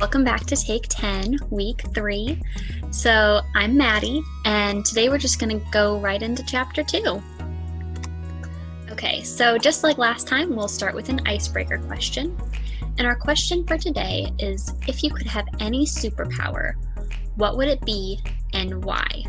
welcome back to Take 10, Week 3. So I'm Maddie, and today we're just going to go right into Chapter 2. Okay, so just like last time, we'll start with an icebreaker question. And our question for today is, if you could have any superpower, what would it be and why?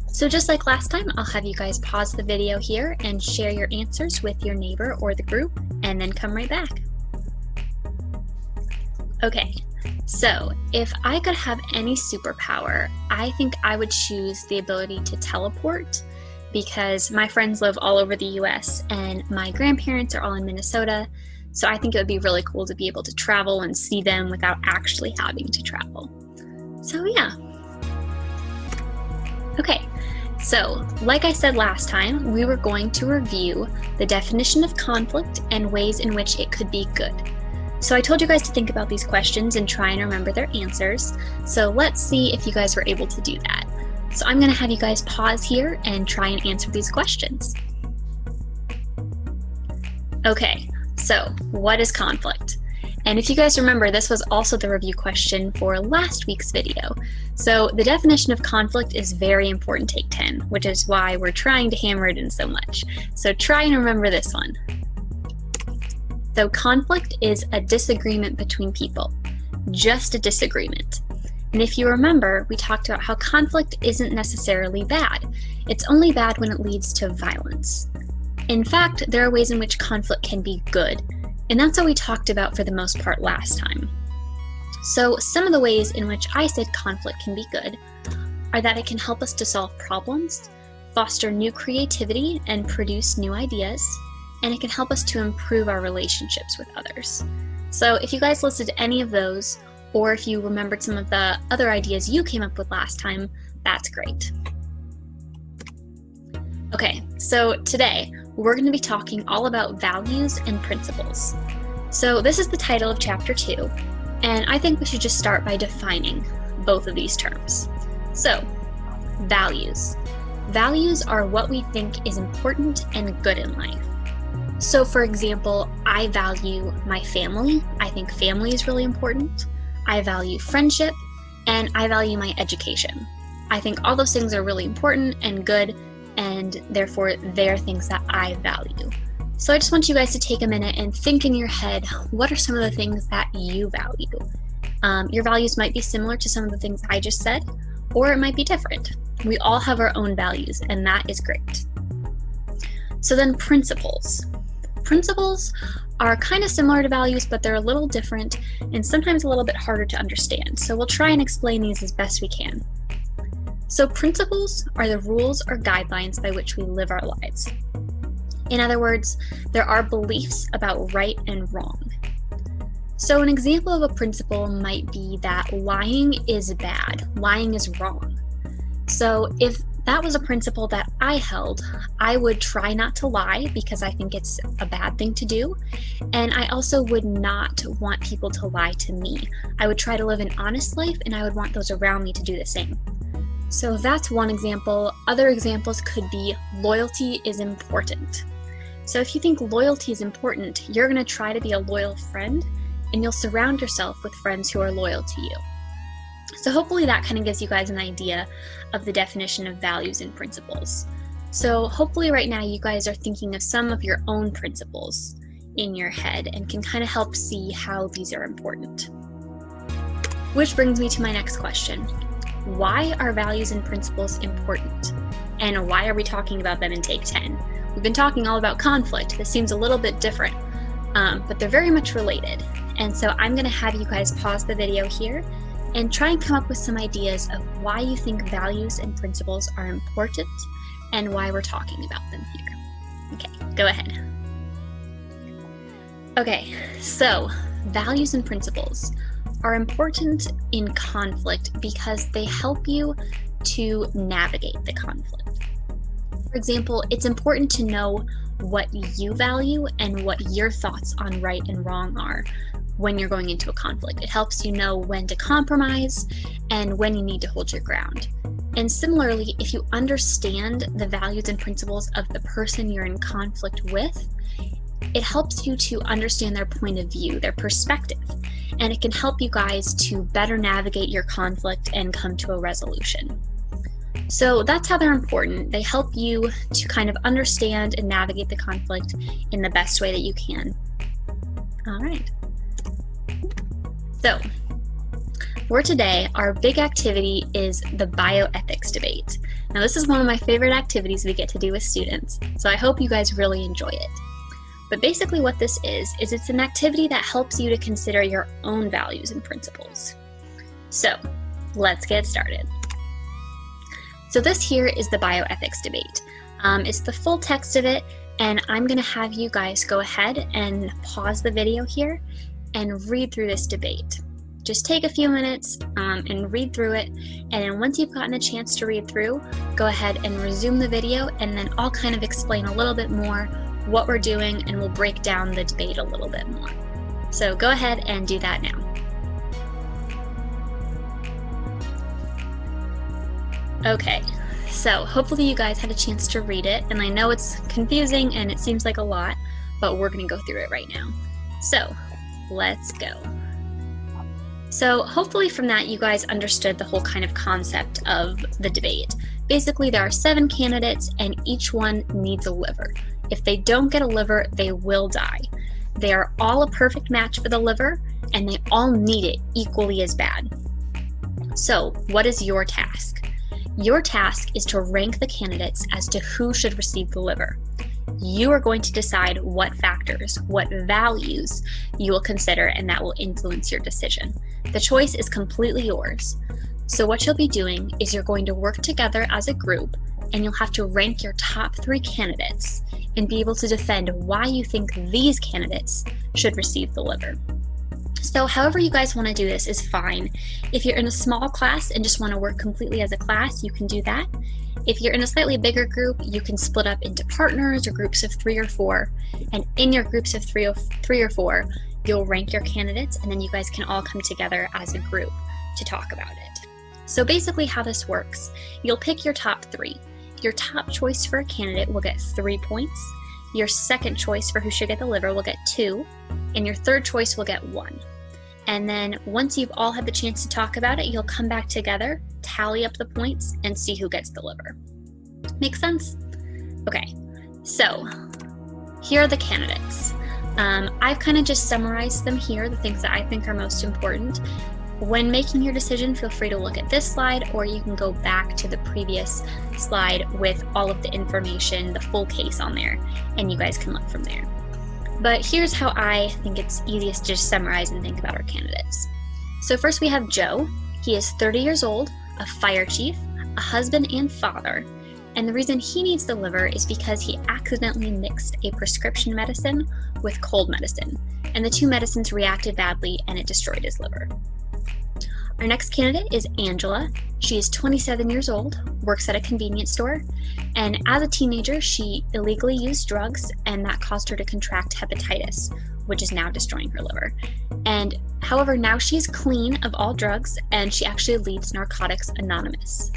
So just like last time, I'll have you guys pause the video here and share your answers with your neighbor or the group, and then come right back. Okay, so if I could have any superpower, I think I would choose the ability to teleport, because my friends live all over the US and my grandparents are all in Minnesota, so I think it would be really cool to be able to travel and see them without actually having to travel. So yeah. Okay, so like I said last time, we were going to review the definition of conflict and ways in which it could be good. So I told you guys to think about these questions and try and remember their answers. So let's see if you guys were able to do that. So I'm going to have you guys pause here and try and answer these questions. Okay, so what is conflict? And if you guys remember, this was also the review question for last week's video. So the definition of conflict is very important, Take 10, which is why we're trying to hammer it in so much. So try and remember this one. So conflict is a disagreement between people, just a disagreement. And if you remember, we talked about how conflict isn't necessarily bad. It's only bad when it leads to violence. In fact, there are ways in which conflict can be good, and that's what we talked about for the most part last time. So some of the ways in which I said conflict can be good are that it can help us to solve problems, foster new creativity, and produce new ideas, and it can help us to improve our relationships with others. So if you guys listed any of those, or if you remembered some of the other ideas you came up with last time, that's great. Okay, so today we're going to be talking all about values and principles. So this is the title of Chapter 2, and I think we should just start by defining both of these terms. So, values. Values are what we think is important and good in life. So for example, I value my family. I think family is really important. I value friendship, and I value my education. I think all those things are really important and good, and therefore they're things that I value. So I just want you guys to take a minute and think in your head, what are some of the things that you value? Your values might be similar to some of the things I just said, or it might be different. We all have our own values, and that is great. So then principles. Principles are kind of similar to values, but they're a little different and sometimes a little bit harder to understand. So we'll try and explain these as best we can. So principles are the rules or guidelines by which we live our lives. In other words, there are beliefs about right and wrong. So an example of a principle might be that lying is bad, lying is wrong. So if that was a principle that I held, I would try not to lie because I think it's a bad thing to do. And I also would not want people to lie to me. I would try to live an honest life, and I would want those around me to do the same. So that's one example. Other examples could be loyalty is important. So if you think loyalty is important, you're going to try to be a loyal friend, and you'll surround yourself with friends who are loyal to you. So hopefully that kind of gives you guys an idea of the definition of values and principles. So hopefully right now you guys are thinking of some of your own principles in your head and can kind of help see how these are important. Which brings me to my next question. Why are values and principles important? And why are we talking about them in Take 10? We've been talking all about conflict. This seems a little bit different, but they're very much related. And so I'm going to have you guys pause the video here and try and come up with some ideas of why you think values and principles are important and why we're talking about them here. Okay, go ahead. Okay, so values and principles are important in conflict because they help you to navigate the conflict. For example, it's important to know what you value and what your thoughts on right and wrong are when you're going into a conflict. It helps you know when to compromise and when you need to hold your ground. And similarly, if you understand the values and principles of the person you're in conflict with, it helps you to understand their point of view, their perspective, and it can help you guys to better navigate your conflict and come to a resolution. So that's how they're important. They help you to kind of understand and navigate the conflict in the best way that you can. All right. So for today, our big activity is the bioethics debate. Now, this is one of my favorite activities we get to do with students, so I hope you guys really enjoy it. But basically what this is it's an activity that helps you to consider your own values and principles. So let's get started. So this here is the bioethics debate. It's the full text of it, and I'm going to have you guys go ahead and pause the video here and read through this debate. Just take a few minutes and read through it, and then once you've gotten a chance to read through, go ahead and resume the video, and then I'll kind of explain a little bit more what we're doing, and we'll break down the debate a little bit more. So go ahead and do that now. Okay, so hopefully you guys had a chance to read it, and I know it's confusing and it seems like a lot, but we're going to go through it right now. So let's go. So hopefully from that you guys understood the whole kind of concept of the debate. Basically there are 7 candidates and each one needs a liver. If they don't get a liver, they will die. They are all a perfect match for the liver, and they all need it equally as bad. So what is your task? Your task is to rank the candidates as to who should receive the liver. You are going to decide what factors, what values you will consider, and that will influence your decision. The choice is completely yours. So what you'll be doing is you're going to work together as a group, and you'll have to rank your top 3 candidates and be able to defend why you think these candidates should receive the liver. So however you guys want to do this is fine. If you're in a small class and just want to work completely as a class, you can do that. If you're in a slightly bigger group, you can split up into partners or groups of 3 or 4. And in your groups of 3 or 4, you'll rank your candidates, and then you guys can all come together as a group to talk about it. So basically how this works, you'll pick your top 3. Your top choice for a candidate will get 3 points. Your second choice for who should get the liver will get 2. And your third choice will get 1. And then once you've all had the chance to talk about it, you'll come back together, tally up the points, and see who gets the liver. Make sense? Okay, so here are the candidates. I've kind of just summarized them here, the things that I think are most important. When making your decision, feel free to look at this slide, or you can go back to the previous slide with all of the information, the full case on there, and you guys can look from there. But here's how I think it's easiest to just summarize and think about our candidates. So first we have Joe. He is 30 years old, a fire chief, a husband and father, and the reason he needs the liver is because he accidentally mixed a prescription medicine with cold medicine, and the 2 medicines reacted badly and it destroyed his liver. Our next candidate is Angela. She is 27 years old, works at a convenience store, and as a teenager, she illegally used drugs, and that caused her to contract hepatitis, which is now destroying her liver. And however, now she's clean of all drugs, and she actually leads Narcotics Anonymous.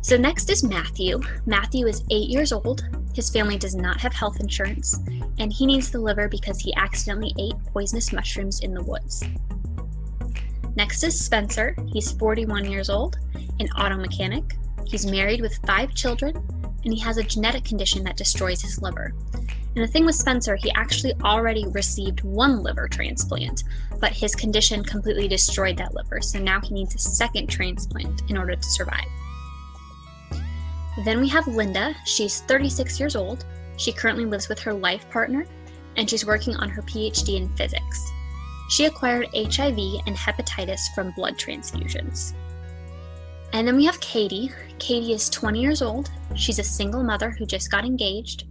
So next is Matthew. Matthew is 8 years old. His family does not have health insurance, and he needs the liver because he accidentally ate poisonous mushrooms in the woods. Next is Spencer. He's 41 years old, an auto mechanic. He's married with 5 children, and he has a genetic condition that destroys his liver. And the thing with Spencer, he actually already received 1 liver transplant, but his condition completely destroyed that liver, so now he needs a second transplant in order to survive. Then we have Linda. She's 36 years old. She currently lives with her life partner, and she's working on her PhD in physics. She acquired HIV and hepatitis from blood transfusions. And then we have Katie. Katie is 20 years old. She's a single mother who just got engaged.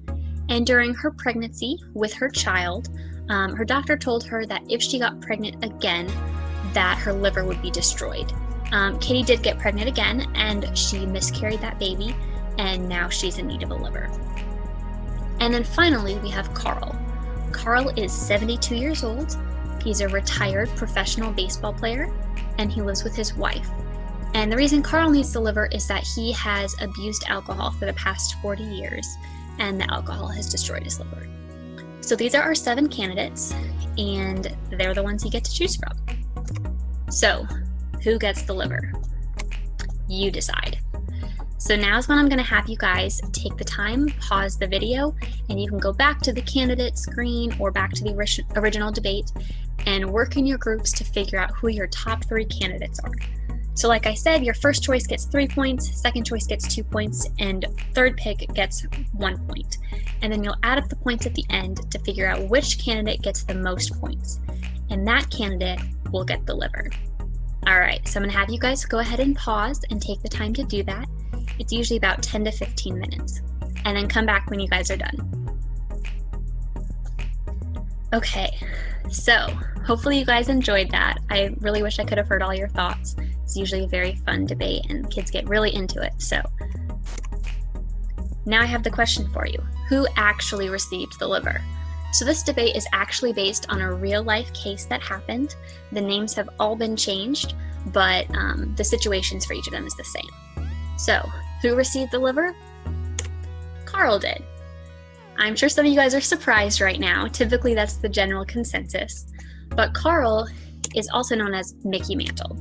And during her pregnancy with her child, her doctor told her that if she got pregnant again, that her liver would be destroyed. Katie did get pregnant again, and she miscarried that baby, and now she's in need of a liver. And then finally, we have Carl. Carl is 72 years old. He's a retired professional baseball player, and he lives with his wife. And the reason Carl needs the liver is that he has abused alcohol for the past 40 years, and the alcohol has destroyed his liver. So these are our 7 candidates, and they're the ones you get to choose from. So, who gets the liver? You decide. So now's when I'm going to have you guys take the time, pause the video, and you can go back to the candidate screen or back to the original debate and work in your groups to figure out who your top 3 candidates are. So like I said, your first choice gets 3 points, second choice gets 2 points, and third pick gets 1 point. And then you'll add up the points at the end to figure out which candidate gets the most points. And that candidate will get the liver. All right, so I'm gonna have you guys go ahead and pause and take the time to do that. It's usually about 10 to 15 minutes. And then come back when you guys are done. Okay, so hopefully you guys enjoyed that. I really wish I could have heard all your thoughts. It's usually a very fun debate and kids get really into it. So now I have the question for you. Who actually received the liver? So this debate is actually based on a real life case that happened. The names have all been changed, but the situations for each of them is the same. So who received the liver? Carl did. I'm sure some of you guys are surprised right now. Typically that's the general consensus, but Carl is also known as Mickey Mantle.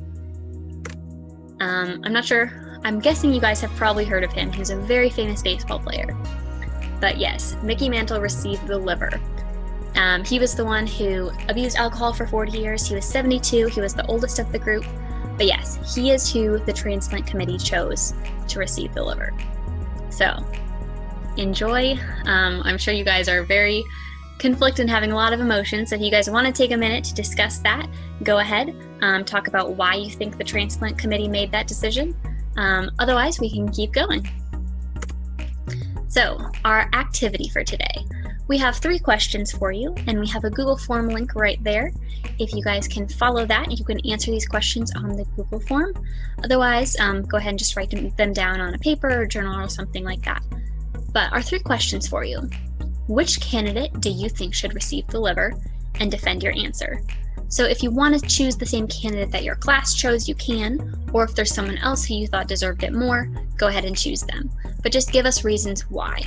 I'm not sure, I'm guessing you guys have probably heard of him. He's a very famous baseball player. But yes, Mickey Mantle received the liver. He was the one who abused alcohol for 40 years. He was 72, he was the oldest of the group. But yes, he is who the transplant committee chose to receive the liver. So, enjoy. I'm sure you guys are very conflicted and having a lot of emotions. So if you guys want to take a minute to discuss that, go ahead. Talk about why you think the transplant committee made that decision. Otherwise, we can keep going. So, our activity for today. We have 3 questions for you, and we have a Google form link right there. If you guys can follow that, you can answer these questions on the Google form. Otherwise, go ahead and just write them down on a paper or journal or something like that. But our 3 questions for you. Which candidate do you think should receive the liver? And defend your answer. So if you want to choose the same candidate that your class chose, you can, or if there's someone else who you thought deserved it more, go ahead and choose them. But just give us reasons why.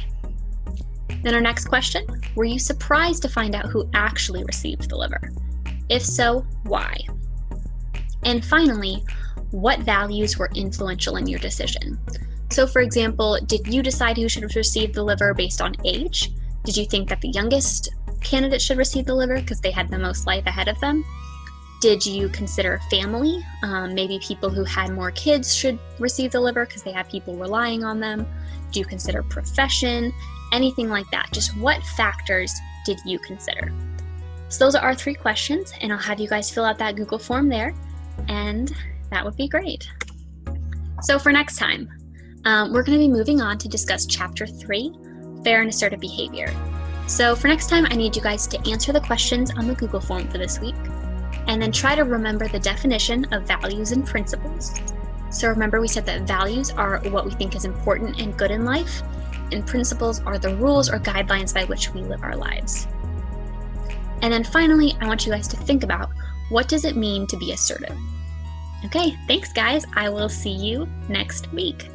Then our next question, were you surprised to find out who actually received the liver? If so, why? And finally, what values were influential in your decision? So for example, did you decide who should receive the liver based on age? Did you think that the youngest candidate should receive the liver because they had the most life ahead of them? Did you consider family? Maybe people who had more kids should receive the liver because they have people relying on them. Do you consider profession? Anything like that. Just what factors did you consider? So those are our 3 questions, and I'll have you guys fill out that Google form there, and that would be great. So for next time, we're going to be moving on to discuss Chapter 3, Fair and Assertive Behavior. So for next time, I need you guys to answer the questions on the Google form for this week, and then try to remember the definition of values and principles. So remember, we said that values are what we think is important and good in life, and principles are the rules or guidelines by which we live our lives. And then finally, I want you guys to think about, what does it mean to be assertive? Okay, thanks guys. I will see you next week.